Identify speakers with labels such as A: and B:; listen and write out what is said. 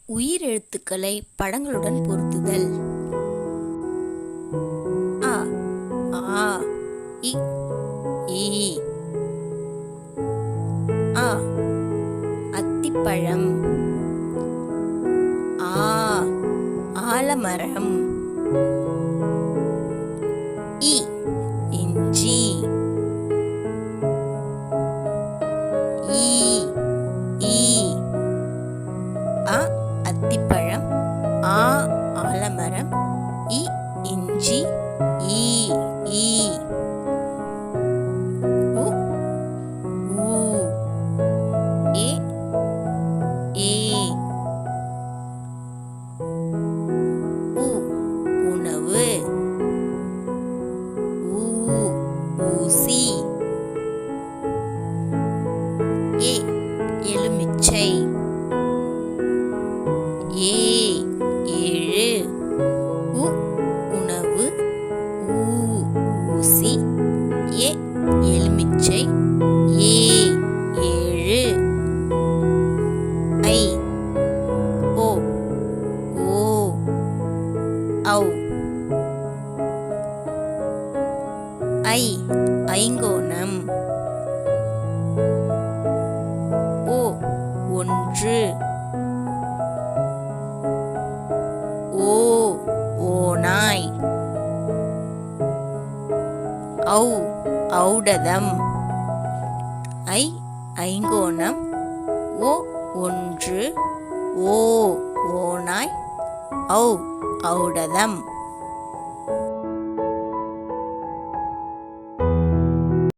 A: உயிரெழுத்துக்களை படங்களுடன் பொருத்துதல். அ ஆ இ ஈ. அ அத்திப்பழம். ஆ ஆலமரம். இ இஞ்சி. ஈ ஈ. அ அத்திப்பழம். ஆ ஆலமரம். இ இஞ்சி. ஈ ஈ. உ ஊ. ஏ ஏ. உ உணவு. ஊ ஊசி. ஏ எலுமிச்சை. ஏ ஏழு. உ உணவு. ஊ ஊசி. ஏ எலுமிச்சை. ஏ ஏழு. ஐ ஓ ஓ ஔ. ஐ ஐங்கோணம். ஓ ஒன்று. ஓ ஓநாய். ஔ ஔடதம். ஐ ஐங்கோணம். ஓ ஒன்று. ஓ ஓநாய். ஔ ஔடதம்.